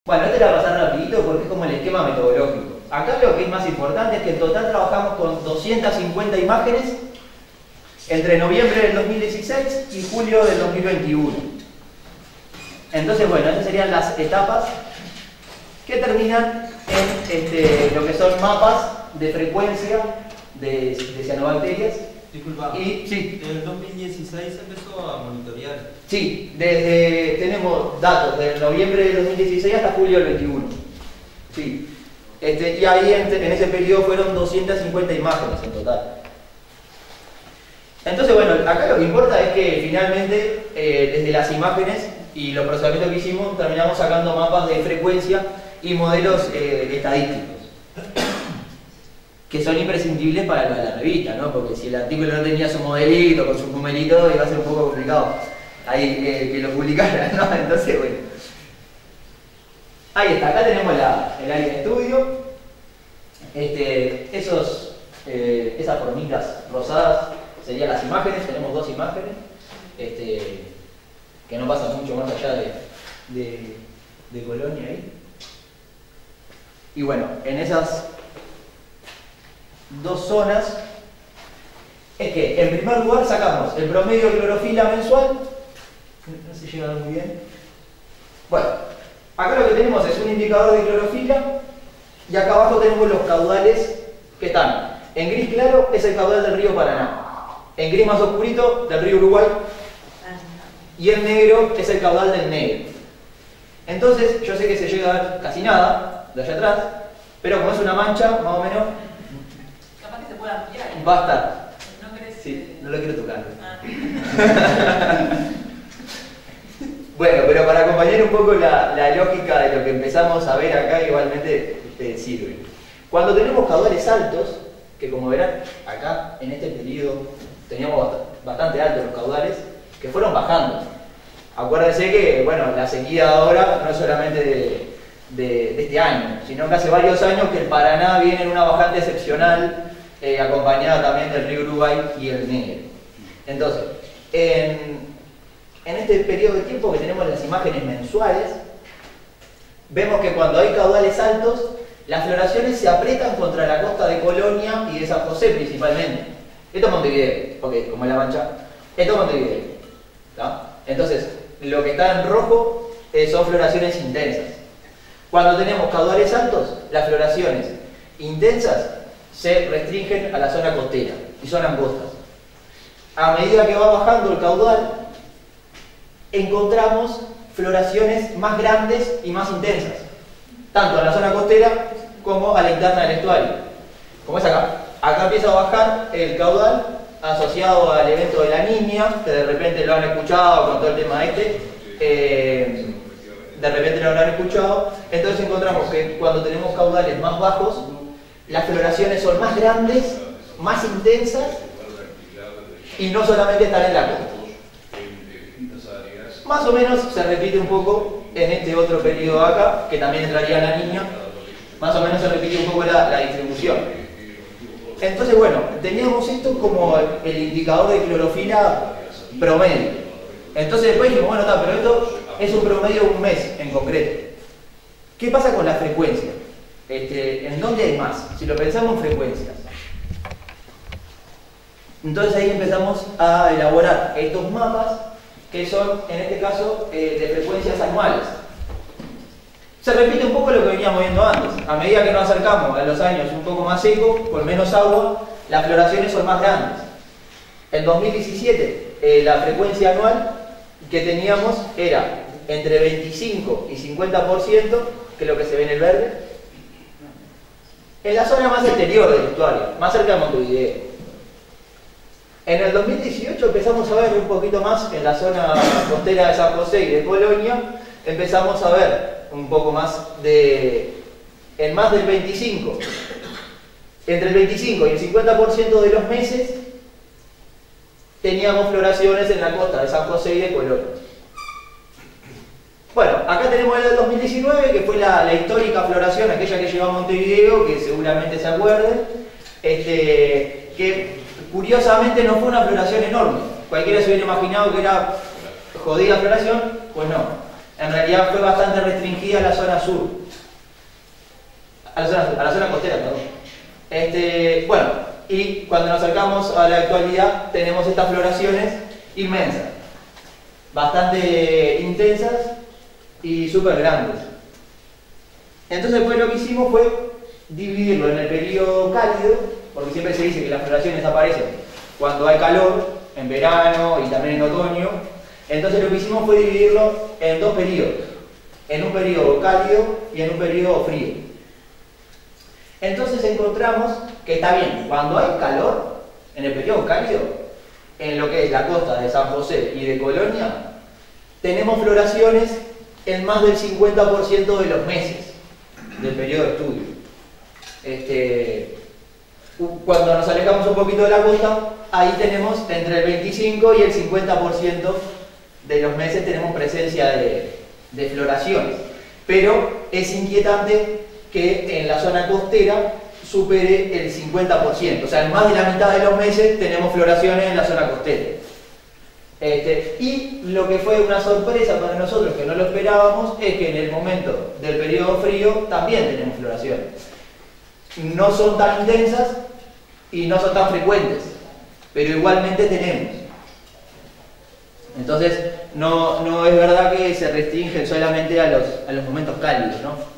Bueno, este la voy a pasar rapidito porque es como el esquema metodológico. Acá lo que es más importante es que en total trabajamos con 250 imágenes entre noviembre del 2016 y julio del 2021. Entonces, bueno, esas serían las etapas que terminan en lo que son mapas de frecuencia de cianobacterias. Disculpa, y sí, en el 2016 empezó a monitorear. Sí, tenemos datos del noviembre del 2016 hasta julio del 21. Sí. Y ahí en ese periodo fueron 250 imágenes en total. Entonces, bueno, acá lo que importa es que finalmente, desde las imágenes y los procesamientos que hicimos, terminamos sacando mapas de frecuencia y modelos estadísticos, que son imprescindibles para la revista, ¿no? Porque si el artículo no tenía su modelito, con sus numeritos, iba a ser un poco complicado ahí que lo publicara, ¿no? Entonces, bueno. Ahí está, acá tenemos el área de estudio. Esas formitas rosadas serían las imágenes, tenemos dos imágenes, que no pasan mucho más allá de Colonia ahí. Y bueno, en esas dos zonas es que en primer lugar sacamos el promedio de clorofila mensual. No se llega a ver muy bien. Bueno, acá lo que tenemos es un indicador de clorofila y acá abajo tenemos los caudales que están. En gris claro es el caudal del río Paraná, en gris más oscurito del río Uruguay y en negro es el caudal del Negro. Entonces yo sé que se llega a ver casi nada de allá atrás, pero como es una mancha, más o menos, capaz que se pueda ampliar. va a estar. ¿No querés? Sí, no lo quiero tocar. Bueno, pero para acompañar un poco la lógica de lo que empezamos a ver acá, igualmente sirve. Cuando tenemos caudales altos, que como verán, acá en este periodo teníamos bastante altos los caudales, que fueron bajando. Acuérdense que, bueno, la sequía ahora no es solamente de este año, sino que hace varios años que el Paraná viene en una bajante excepcional, acompañada también del río Uruguay y el Negro. Entonces, en este periodo de tiempo que tenemos las imágenes mensuales, vemos que cuando hay caudales altos, las floraciones se aprietan contra la costa de Colonia y de San José principalmente. Esto es Montevideo, ok, como es la mancha. Esto es Montevideo, ¿tá? Entonces, lo que está en rojo son floraciones intensas. Cuando tenemos caudales altos, las floraciones intensas se restringen a la zona costera y son angostas. A medida que va bajando el caudal, encontramos floraciones más grandes y más intensas, tanto en la zona costera como a la interna del estuario. Como es acá. Acá empieza a bajar el caudal asociado al evento de la Niña, que de repente lo han escuchado con todo el tema de repente lo habrán escuchado. Entonces encontramos que cuando tenemos caudales más bajos, las floraciones son más grandes, más intensas y no solamente están en la costa. Más o menos se repite un poco en este otro periodo acá, que también entraría la Niña. Más o menos se repite un poco la distribución. Entonces, bueno, teníamos esto como el indicador de clorofila promedio. Entonces después dijimos, bueno, está, pero esto es un promedio de un mes en concreto. ¿Qué pasa con la frecuencia? ¿En dónde hay más? Si lo pensamos en frecuencias. Entonces ahí empezamos a elaborar estos mapas que son, en este caso, de frecuencias anuales. Se repite un poco lo que veníamos viendo antes. A medida que nos acercamos a los años un poco más secos, con menos agua, las floraciones son más grandes. En 2017, la frecuencia anual que teníamos era entre 25 y 50%, que es lo que se ve en el verde, en la zona más exterior del estuario, más cerca de Montevideo. En el 2018 empezamos a ver un poquito más en la zona costera de San José y de Colonia, empezamos a ver un poco más en más del 25, entre el 25 y el 50% de los meses teníamos floraciones en la costa de San José y de Colonia. Bueno, acá tenemos el del 2019, que fue la histórica floración, aquella que lleva a Montevideo, que seguramente se acuerden, que curiosamente no fue una floración enorme. Cualquiera se hubiera imaginado que era jodida floración, pues no. en realidad fue bastante restringida a la zona sur. A la zona costera, perdón. Bueno, y cuando nos acercamos a la actualidad tenemos estas floraciones inmensas, bastante intensas y súper grandes. Entonces pues lo que hicimos fue dividirlo en el periodo cálido, porque siempre se dice que las floraciones aparecen cuando hay calor, en verano y también en otoño. Entonces lo que hicimos fue dividirlo en dos periodos, en un periodo cálido y en un periodo frío. Entonces encontramos que está bien, cuando hay calor, en el periodo cálido, en lo que es la costa de San José y de Colonia, tenemos floraciones en más del 50% de los meses del periodo de estudio. Cuando nos alejamos un poquito de la costa, ahí tenemos entre el 25 y el 50% de los meses tenemos presencia de floraciones. Pero es inquietante que en la zona costera supere el 50%, o sea, en más de la mitad de los meses tenemos floraciones en la zona costera. Y lo que fue una sorpresa para nosotros, que no lo esperábamos, es que en el momento del periodo frío también tenemos floraciones. No son tan intensas y no son tan frecuentes, pero igualmente tenemos. Entonces, no es verdad que se restringen solamente a los momentos cálidos, ¿no?